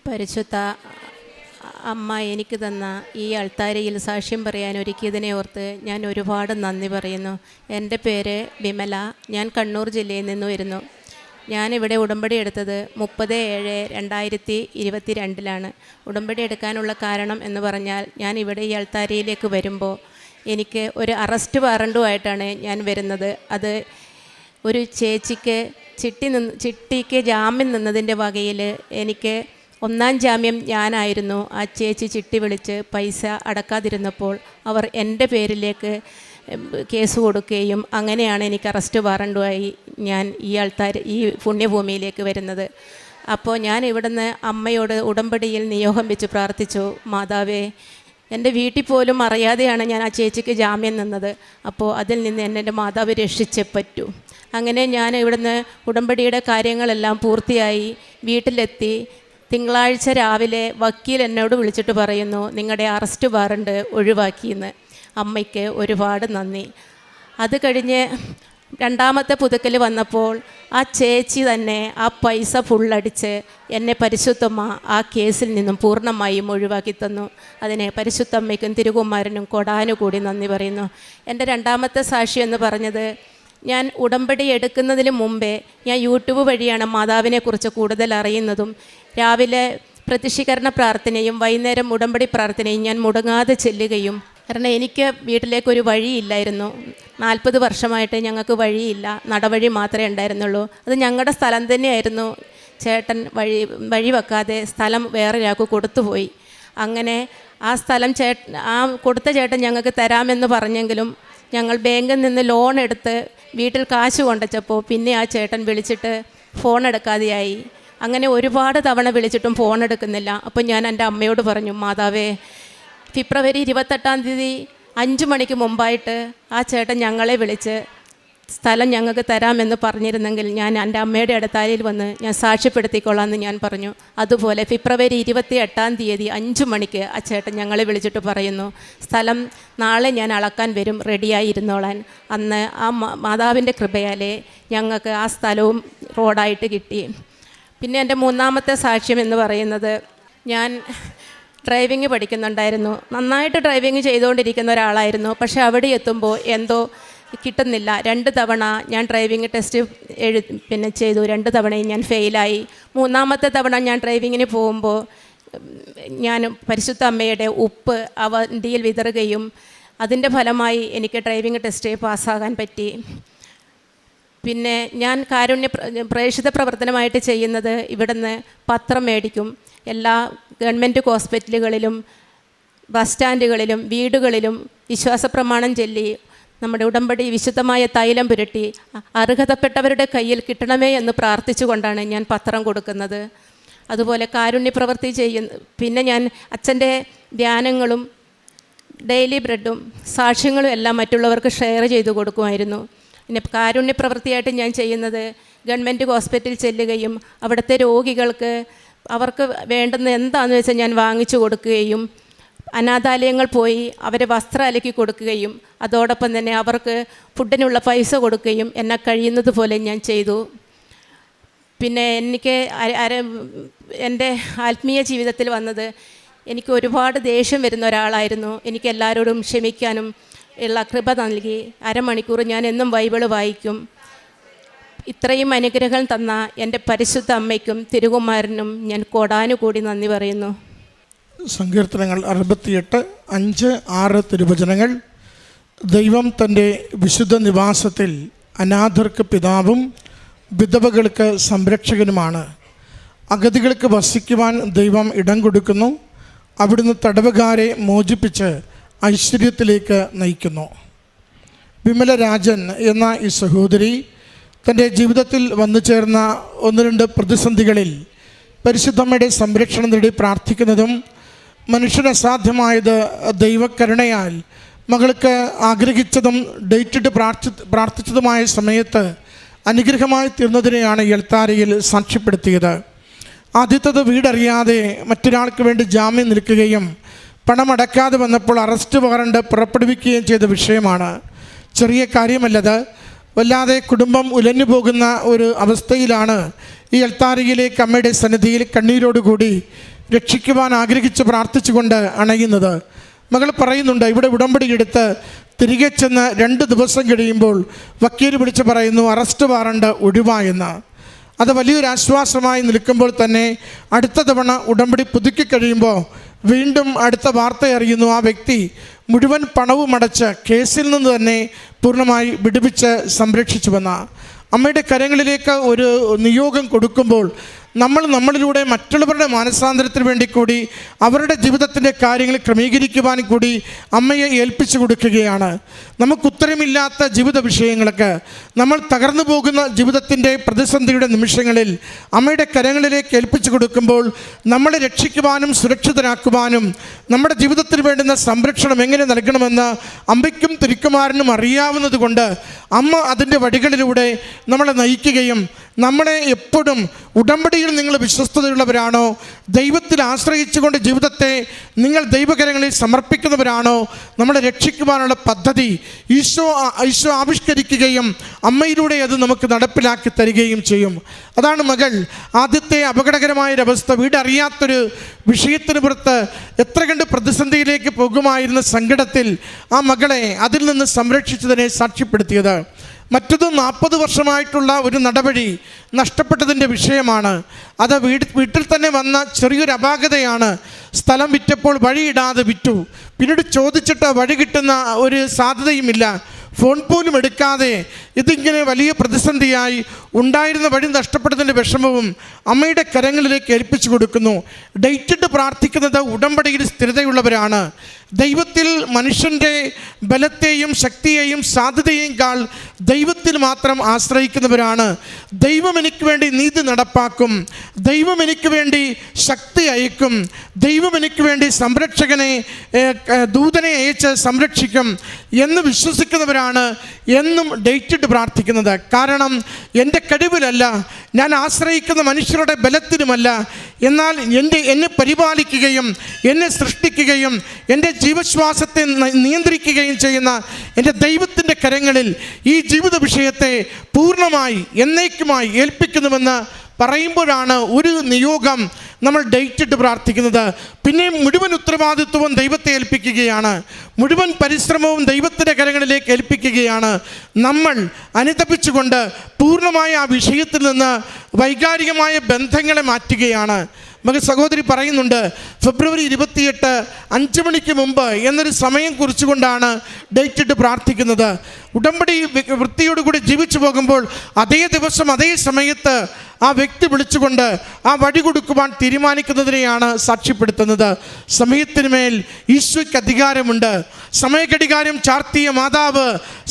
പരിശുദ്ധ അമ്മ എനിക്ക് തന്ന ഈ അൾത്താരയിൽ സാക്ഷ്യം പറയാൻ ഒരുക്കിയതിനെ ഓർത്ത് ഞാൻ ഒരുപാട് നന്ദി പറയുന്നു. എൻ്റെ പേര് വിമല. ഞാൻ കണ്ണൂർ ജില്ലയിൽ നിന്ന് വരുന്നു. ഞാനിവിടെ ഉടമ്പടി എടുത്തത് 30/7/2022 ഉടമ്പടി എടുക്കാനുള്ള കാരണം എന്ന് പറഞ്ഞാൽ, ഞാൻ ഇവിടെ ഈ അൾത്താരയിലേക്ക് വരുമ്പോൾ എനിക്ക് ഒരു അറസ്റ്റ് വാറണ്ടുമായിട്ടാണ് ഞാൻ വരുന്നത്. അത് ഒരു ചേച്ചിക്ക് ചിട്ടിക്ക് ജാമ്യം നിന്നതിൻ്റെ വകയിൽ എനിക്ക് 1-ാം ജാമ്യം ഞാനായിരുന്നു. ആ ചേച്ചി ചിട്ടി വിളിച്ച് പൈസ അടക്കാതിരുന്നപ്പോൾ അവർ എൻ്റെ പേരിലേക്ക് കേസ് കൊടുക്കുകയും അങ്ങനെയാണ് എനിക്ക് അറസ്റ്റ് വാറണ്ടുമായി ഞാൻ ഈ പുണ്യഭൂമിയിലേക്ക് വരുന്നത്. അപ്പോൾ ഞാൻ ഇവിടുന്ന് അമ്മയോട് ഉടമ്പടിയിൽ നിയോഗം വെച്ച് പ്രാർത്ഥിച്ചു, മാതാവേ, എൻ്റെ വീട്ടിൽ പോലും അറിയാതെയാണ് ഞാൻ ആ ചേച്ചിക്ക് ജാമ്യം നിന്നത്. അപ്പോൾ അതിൽ നിന്ന് എൻ്റെ മാതാവ് രക്ഷിച്ചേ പറ്റൂ. അങ്ങനെ ഞാൻ ഇവിടുന്ന് ഉടമ്പടിയുടെ കാര്യങ്ങളെല്ലാം പൂർത്തിയായി വീട്ടിലെത്തി. തിങ്കളാഴ്ച രാവിലെ വക്കീൽ എന്നോട് വിളിച്ചിട്ട് പറയുന്നു, നിങ്ങളുടെ അറസ്റ്റ് വാറണ്ട് ഒഴിവാക്കിയെന്ന്. അമ്മയ്ക്ക് ഒരുപാട് നന്ദി. അത് കഴിഞ്ഞ് 2ാമത്തെ പുതുക്കൽ വന്നപ്പോൾ ആ ചേച്ചി തന്നെ ആ പൈസ ഫുള്ളടിച്ച് എന്നെ പരിശുദ്ധമ്മ ആ കേസിൽ നിന്നും പൂർണ്ണമായും ഒഴിവാക്കി തന്നു. അതിനെ പരിശുദ്ധമ്മയ്ക്കും തിരുകുമാരനും കൊടാനുകൂടി നന്ദി പറയുന്നു. എൻ്റെ 2ാമത്തെ സാക്ഷി എന്ന് പറഞ്ഞത്, ഞാൻ ഉടമ്പടി എടുക്കുന്നതിന് മുമ്പേ ഞാൻ യൂട്യൂബ് വഴിയാണ് മാതാവിനെക്കുറിച്ച് കൂടുതൽ അറിയുന്നതും. രാവിലെ പ്രത്യക്ഷീകരണ പ്രാർത്ഥനയും വൈകുന്നേരം ഉടമ്പടി പ്രാർത്ഥനയും ഞാൻ മുടങ്ങാതെ ചെല്ലുകയും, കാരണം എനിക്ക് വീട്ടിലേക്കൊരു വഴിയില്ലായിരുന്നു. 40 വർഷമായിട്ട് ഞങ്ങൾക്ക് വഴിയില്ല, നടവഴി മാത്രമേ ഉണ്ടായിരുന്നുള്ളൂ. അത് ഞങ്ങളുടെ സ്ഥലം തന്നെയായിരുന്നു. ചേട്ടൻ വഴി വെക്കാതെ സ്ഥലം വേറെ ഒരാൾക്ക് കൊടുത്തുപോയി. അങ്ങനെ ആ സ്ഥലം കൊടുത്ത ചേട്ടൻ ഞങ്ങൾക്ക് തരാമെന്ന് പറഞ്ഞെങ്കിലും ഞങ്ങൾ ബാങ്കിൽ നിന്ന് ലോൺ എടുത്ത് വീട്ടിൽ കാശ് കൊണ്ടുവച്ചപ്പോൾ പിന്നെ ആ ചേട്ടൻ വിളിച്ചിട്ട് ഫോൺ എടുക്കാതെയായി. അങ്ങനെ ഒരുപാട് തവണ വിളിച്ചിട്ടും ഫോൺ എടുക്കുന്നില്ല. അപ്പോൾ ഞാൻ എൻ്റെ അമ്മയോട് പറഞ്ഞു, മാതാവേ, ഫെബ്രുവരി 28-ാം തീയതി 5 മണിക്ക് മുമ്പായിട്ട് ആ ചേട്ടൻ ഞങ്ങളെ വിളിച്ച് സ്ഥലം ഞങ്ങൾക്ക് തരാമെന്ന് പറഞ്ഞിരുന്നെങ്കിൽ ഞാൻ എൻ്റെ അമ്മയുടെ അടുത്താലിൽ വന്ന് ഞാൻ സാക്ഷ്യപ്പെടുത്തിക്കൊള്ളാമെന്ന് ഞാൻ പറഞ്ഞു. അതുപോലെ ഫെബ്രുവരി 28-ാം തീയതി 5 മണിക്ക് ആ ചേട്ടൻ ഞങ്ങളെ വിളിച്ചിട്ട് പറയുന്നു, സ്ഥലം നാളെ ഞാൻ അളക്കാൻ വരും, റെഡിയായി ഇരുന്നോളാൻ. അന്ന് ആ മാതാവിൻ്റെ കൃപയാലേ ഞങ്ങൾക്ക് ആ സ്ഥലവും റോഡായിട്ട് കിട്ടി. പിന്നെ എൻ്റെ 3ാമത്തെ സാക്ഷ്യം എന്ന് പറയുന്നത്, ഞാൻ ഡ്രൈവിങ് പഠിക്കുന്നുണ്ടായിരുന്നു. നന്നായിട്ട് ഡ്രൈവിങ് ചെയ്തുകൊണ്ടിരിക്കുന്ന ഒരാളായിരുന്നു. പക്ഷേ അവിടെ എത്തുമ്പോൾ എന്തോ കിട്ടുന്നില്ല. 2 തവണ ഞാൻ ഡ്രൈവിംഗ് ടെസ്റ്റ് ചെയ്തു. 2 തവണയും ഞാൻ ഫെയിലായി. 3ാമത്തെ തവണ ഞാൻ ഡ്രൈവിങ്ങിന് പോകുമ്പോൾ ഞാൻ പരിശുദ്ധ അമ്മയുടെ ഉപ്പ് ആ വണ്ടിയിൽ വിതറുകയും അതിൻ്റെ ഫലമായി എനിക്ക് ഡ്രൈവിംഗ് ടെസ്റ്റ് പാസ്സാകാൻ പറ്റി. പിന്നെ ഞാൻ പ്രേക്ഷിത പ്രവർത്തനമായിട്ട് ചെയ്യുന്നത്, ഇവിടുന്ന് പത്രം മേടിക്കും. എല്ലാ ഗവൺമെൻറ് ഹോസ്പിറ്റലുകളിലും ബസ് സ്റ്റാൻഡുകളിലും വീടുകളിലും വിശ്വാസ പ്രമാണം ചൊല്ലി നമ്മുടെ ഉടമ്പടി വിശുദ്ധമായ തൈലം പുരട്ടി അർഹതപ്പെട്ടവരുടെ കയ്യിൽ കിട്ടണമേ എന്ന് പ്രാർത്ഥിച്ചുകൊണ്ടാണ് ഞാൻ പത്രം കൊടുക്കുന്നത്. അതുപോലെ കാരുണ്യപ്രവൃത്തി പിന്നെ ഞാൻ അച്ഛൻ്റെ ധ്യാനങ്ങളും ഡെയിലി ബ്രെഡും സാക്ഷ്യങ്ങളും എല്ലാം മറ്റുള്ളവർക്ക് ഷെയർ ചെയ്തു കൊടുക്കുമായിരുന്നു. പിന്നെ കാരുണ്യപ്രവൃത്തിയായിട്ട് ഞാൻ ചെയ്യുന്നത്, ഗവൺമെൻറ് ഹോസ്പിറ്റലിൽ ചെല്ലുകയും അവിടുത്തെ രോഗികൾക്ക് അവർക്ക് വേണ്ടുന്ന എന്താണെന്ന് വെച്ചാൽ ഞാൻ വാങ്ങിച്ചു കൊടുക്കുകയും, അനാഥാലയങ്ങൾ പോയി അവരെ വസ്ത്രം അലക്കി കൊടുക്കുകയും അതോടൊപ്പം തന്നെ അവർക്ക് ഫുഡിനുള്ള പൈസ കൊടുക്കുകയും എന്നെ കഴിയുന്നത് പോലെ ഞാൻ ചെയ്തു. പിന്നെ എനിക്ക് എൻ്റെ ആത്മീയ ജീവിതത്തിൽ വന്നത്, എനിക്ക് ഒരുപാട് ദേഷ്യം വരുന്ന ഒരാളായിരുന്നു. എനിക്ക് എല്ലാവരോടും ക്ഷമിക്കാനും ഉള്ള കൃപ നൽകി. അരമണിക്കൂർ ഞാൻ എന്നും ബൈബിള് വായിക്കും. ഇത്രയും അനുഗ്രഹം തന്ന എൻ്റെ പരിശുദ്ധ അമ്മയ്ക്കും തിരുകുമാരനും ഞാൻ കോടാനുകൂടി നന്ദി പറയുന്നു. സങ്കീർത്തനങ്ങൾ 68:5-6 തിരുവചനങ്ങൾ. ദൈവം തൻ്റെ വിശുദ്ധ നിവാസത്തിൽ അനാഥർക്ക് പിതാവും വിധവകൾക്ക് സംരക്ഷകനുമാണ്. അഗതികൾക്ക് വസിക്കുവാൻ ദൈവം ഇടം കൊടുക്കുന്നു. അവിടുന്ന് തടവുകാരെ മോചിപ്പിച്ച് ഐശ്വര്യത്തിലേക്ക് നയിക്കുന്നു. വിമല രാജൻ എന്ന ഈ സഹോദരി തൻ്റെ ജീവിതത്തിൽ വന്നു ചേർന്ന 1-2 പ്രതിസന്ധികളിൽ പരിശുദ്ധമ്മയുടെ സംരക്ഷണം നേടി പ്രാർത്ഥിക്കുന്നതും, മനുഷ്യനസാധ്യമായത് ദൈവകരുണയാൽ മകൾക്ക് ആഗ്രഹിച്ചതും ഡേറ്റിട്ട് പ്രാർത്ഥിച്ചതുമായ സമയത്ത് അനുഗ്രഹമായി തീർന്നതിനെയാണ് ഈ അൾത്താരയിൽ സാക്ഷ്യപ്പെടുത്തിയത്. ആദ്യത്തത് വീടറിയാതെ മറ്റൊരാൾക്ക് വേണ്ടി ജാമ്യം നിൽക്കുകയും പണമടക്കാതെ വന്നപ്പോൾ അറസ്റ്റ് വാറണ്ട് പുറപ്പെടുവിക്കുകയും ചെയ്ത വിഷയമാണ്. ചെറിയ കാര്യമല്ലത്. വല്ലാതെ കുടുംബം ഉലഞ്ഞു പോകുന്ന ഒരു അവസ്ഥയിലാണ് ഈ അൾത്താരയിലേക്ക് അമ്മയുടെ സന്നിധിയിൽ കണ്ണീരോടുകൂടി രക്ഷിക്കുവാൻ ആഗ്രഹിച്ച് പ്രാർത്ഥിച്ചുകൊണ്ട് അണയുന്നത്. മകൾ പറയുന്നുണ്ട്, ഇവിടെ ഉടമ്പടി എടുത്ത് തിരികെ ചെന്ന് 2 ദിവസം കഴിയുമ്പോൾ വക്കീൽ വിളിച്ച് പറയുന്നു അറസ്റ്റ് വാറണ്ട് ഒഴിവായെന്ന്. അത് വലിയൊരു ആശ്വാസമായി നിൽക്കുമ്പോൾ തന്നെ അടുത്ത തവണ ഉടമ്പടി പുതുക്കി കഴിയുമ്പോൾ വീണ്ടും അടുത്ത വാർത്ത അറിയുന്നു, ആ വ്യക്തി മുഴുവൻ പണവും അടച്ച് കേസിൽ നിന്ന് തന്നെ പൂർണ്ണമായി വിടുവിച്ച് സംരക്ഷിച്ചുവെന്ന്. അമ്മയുടെ കരങ്ങളിലേക്ക് ഒരു നിയോഗം കൊടുക്കുമ്പോൾ നമ്മളിലൂടെ മറ്റുള്ളവരുടെ മാനസാന്തരത്തിന് വേണ്ടി കൂടി അവരുടെ ജീവിതത്തിൻ്റെ കാര്യങ്ങൾ ക്രമീകരിക്കുവാൻ കൂടി അമ്മയെ ഏൽപ്പിച്ചു കൊടുക്കുകയാണ്. നമുക്കുത്തരമില്ലാത്ത ജീവിത വിഷയങ്ങൾക്ക്, നമ്മൾ തകർന്നു പോകുന്ന ജീവിതത്തിൻ്റെ പ്രതിസന്ധിയുടെ നിമിഷങ്ങളിൽ അമ്മയുടെ കരങ്ങളിലേക്ക് ഏൽപ്പിച്ചു കൊടുക്കുമ്പോൾ നമ്മളെ രക്ഷിക്കുവാനും സുരക്ഷിതരാക്കുവാനും നമ്മുടെ ജീവിതത്തിന് വേണ്ടുന്ന സംരക്ഷണം എങ്ങനെ നൽകണമെന്ന് അമ്മയ്ക്കും തിരുക്കുമാരനും അറിയാവുന്നത് കൊണ്ട് അമ്മ അതിൻ്റെ വഴികളിലൂടെ നമ്മളെ നയിക്കുകയും നമ്മളെ എപ്പോഴും ഉടമ്പടിയിൽ നിങ്ങൾ വിശ്വസ്തതയുള്ളവരാണോ, ദൈവത്തിൽ ആശ്രയിച്ചുകൊണ്ട് ജീവിതത്തെ നിങ്ങൾ ദൈവകരങ്ങളിൽ സമർപ്പിക്കുന്നവരാണോ, നമ്മളെ രക്ഷിക്കുവാനുള്ള പദ്ധതി ഈശോ ആവിഷ്കരിക്കുകയും അമ്മയിലൂടെ അത് നമുക്ക് നടപ്പിലാക്കി തരികയും ചെയ്യും. അതാണ് മകൾ ആദ്യത്തെ അപകടകരമായൊരവസ്ഥ, വീടറിയാത്തൊരു വിഷയത്തിന് പുറത്ത് എത്ര കണ്ട് പ്രതിസന്ധിയിലേക്ക് പോകുമായിരുന്ന സങ്കടത്തിൽ ആ മകളെ അതിൽ നിന്ന് സംരക്ഷിച്ചതിനെ സാക്ഷ്യപ്പെടുത്തിയത്. മറ്റത് 40 വർഷമായിട്ടുള്ള ഒരു നടപടി നഷ്ടപ്പെട്ടതിൻ്റെ വിഷയമാണ്. അത് വീട്ടിൽ തന്നെ വന്ന ചെറിയൊരു അപാകതയാണ്. സ്ഥലം വിറ്റപ്പോൾ വഴിയിടാതെ വിറ്റു. പിന്നീട് ചോദിച്ചിട്ട് വഴി കിട്ടുന്ന ഒരു സാധ്യതയുമില്ല. ഫോൺ പോലും എടുക്കാതെ ഇതിങ്ങനെ വലിയ പ്രതിസന്ധിയായി ഉണ്ടായിരുന്ന വഴി നഷ്ടപ്പെട്ടതിൻ്റെ വിഷമവും അമ്മയുടെ കരങ്ങളിലേക്ക് ഏൽപ്പിച്ചു കൊടുക്കുന്നു. ഡേറ്റിട്ട് പ്രാർത്ഥിക്കുന്നത് ഉടമ്പടിയിൽ സ്ഥിരതയുള്ളവരാണ്. ദൈവത്തിൽ മനുഷ്യൻ്റെ ബലത്തെയും ശക്തിയെയും സാധ്യതയേക്കാൾ ദൈവത്തിൽ മാത്രം ആശ്രയിക്കുന്നവരാണ്. ദൈവം എനിക്ക് വേണ്ടി നീതി നടപ്പാക്കും, ദൈവം എനിക്ക് വേണ്ടി ശക്തി അയക്കും, ദൈവം എനിക്ക് വേണ്ടി സംരക്ഷകനെ ദൂതനെ അയച്ച് സംരക്ഷിക്കും എന്ന് വിശ്വസിക്കുന്നവരാണ് എന്നും ഡേറ്റിട്ട് പ്രാർത്ഥിക്കുന്നത്. കാരണം എൻ്റെ കഴിവിലല്ല, ഞാൻ ആശ്രയിക്കുന്ന മനുഷ്യരുടെ ബലത്തിനുമല്ല, എന്നാൽ എന്നെ പരിപാലിക്കുകയും എന്നെ സൃഷ്ടിക്കുകയും എൻ്റെ ജീവശ്വാസത്തെ നിയന്ത്രിക്കുകയും ചെയ്യുന്ന എൻ്റെ ദൈവത്തിൻ്റെ കരങ്ങളിൽ ഈ ജീവിത വിഷയത്തെ പൂർണ്ണമായി എന്നേക്കുമായി ഏൽപ്പിക്കുന്നുവെന്ന് പറയുമ്പോഴാണ് ഒരു നിയോഗം നമ്മൾ ഡേറ്റിട്ട് പ്രാർത്ഥിക്കുന്നത്. പിന്നെ മുഴുവൻ ഉത്തരവാദിത്വവും ദൈവത്തെ ഏൽപ്പിക്കുകയാണ്, മുഴുവൻ പരിശ്രമവും ദൈവത്തിൻ്റെ കരങ്ങളിലേക്ക് ഏൽപ്പിക്കുകയാണ്. നമ്മൾ അനുതപിച്ചുകൊണ്ട് പൂർണ്ണമായ ആ വിഷയത്തിൽ നിന്ന് വൈകാരികമായ ബന്ധങ്ങളെ മാറ്റുകയാണ്. മകൾ സഹോദരി പറയുന്നുണ്ട്, ഫെബ്രുവരി 28 5 മണിക്ക് മുമ്പ് എന്നൊരു സമയം കുറിച്ചുകൊണ്ടാണ് ഡേറ്റിട്ട് പ്രാർത്ഥിക്കുന്നത്. ഉടമ്പടി വൃത്തിയോടുകൂടി ജീവിച്ചു പോകുമ്പോൾ അതേ ദിവസം അതേ സമയത്ത് ആ വ്യക്തി വിളിച്ചുകൊണ്ട് ആ വഴി കൊടുക്കുവാൻ തീരുമാനിക്കുന്നതിനെയാണ് സാക്ഷ്യപ്പെടുത്തുന്നത്. സമയത്തിന് മേൽ ഈശോയ്ക്ക് അധികാരമുണ്ട്. സമയഘടികാരം ചാർത്തിയ മാതാവ്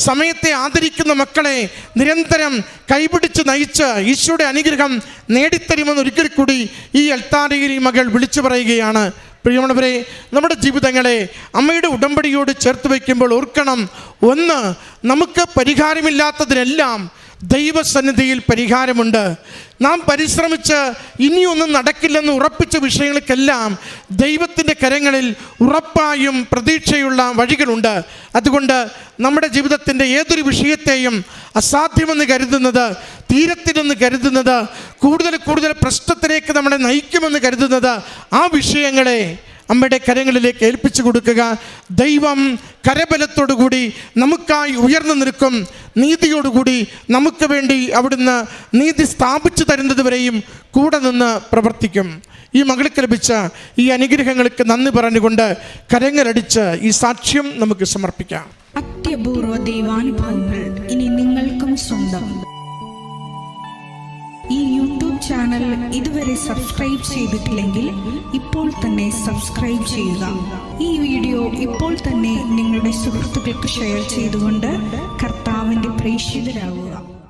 സമയത്തെ ആദരിക്കുന്ന മക്കളെ നിരന്തരം കൈപിടിച്ച് നയിച്ച് ഈശോയുടെ അനുഗ്രഹം നേടിത്തരുമെന്ന് ഒരിക്കൽ കൂടി ഈ അൾത്താരയിൽ ഈ മകൾ വിളിച്ചു പറയുകയാണ്. പ്രിയമുള്ളവരെ, നമ്മുടെ ജീവിതങ്ങളെ അമ്മയുടെ ഉടമ്പടിയോട് ചേർത്ത് വയ്ക്കുമ്പോൾ ഓർക്കണം, ഒന്ന്, നമുക്ക് പരിഹാരമില്ലാത്തതിനെല്ലാം ദൈവസന്നിധിയിൽ പരിഹാരമുണ്ട്. നാം പരിശ്രമിച്ച് ഇനിയൊന്നും നടക്കില്ലെന്ന് ഉറപ്പിച്ച വിഷയങ്ങൾക്കെല്ലാം ദൈവത്തിൻ്റെ കരങ്ങളിൽ ഉറപ്പായും പ്രതീക്ഷയുള്ള വഴികളുണ്ട്. അതുകൊണ്ട് നമ്മുടെ ജീവിതത്തിൻ്റെ ഏതൊരു വിഷയത്തെയും അസാധ്യമെന്ന് കരുതുന്നത്, തീരത്തിലെന്ന് കരുതുന്നത്, കൂടുതൽ പ്രശ്നത്തിലേക്ക് നമ്മളെ നയിക്കുമെന്ന് കരുതുന്നത്, ആ വിഷയങ്ങളെ അമ്മയുടെ കരങ്ങളിലേക്ക് ഏൽപ്പിച്ചു കൊടുക്കുക. ദൈവം കരബലത്തോടുകൂടി നമുക്കായി ഉയർന്നു നിൽക്കും. നീതിയോടുകൂടി നമുക്ക് വേണ്ടി അവിടുന്ന് നീതി സ്ഥാപിച്ചു തരുന്നത് വരെയും കൂടെ നിന്ന് പ്രവർത്തിക്കും. ഈ മകൾക്ക് ലഭിച്ച ഈ അനുഗ്രഹങ്ങൾക്ക് നന്ദി പറഞ്ഞുകൊണ്ട് കരങ്ങളടിച്ച് ഈ സാക്ഷ്യം നമുക്ക് സമർപ്പിക്കാം. അത്യപൂർവ ദൈവാനുഭവങ്ങൾ ഇനി നിങ്ങൾക്കും സ്വന്തം. ഈ യൂട്യൂബ് ചാനൽ ഇതുവരെ സബ്സ്ക്രൈബ് ചെയ്തിട്ടില്ലെങ്കിൽ ഇപ്പോൾ തന്നെ സബ്സ്ക്രൈബ് ചെയ്യുക. ഈ വീഡിയോ ഇപ്പോൾ തന്നെ നിങ്ങളുടെ സുഹൃത്തുക്കൾക്ക് ഷെയർ ചെയ്തുകൊണ്ട് കർത്താവിൻ്റെ പ്രേക്ഷിതരാകുക.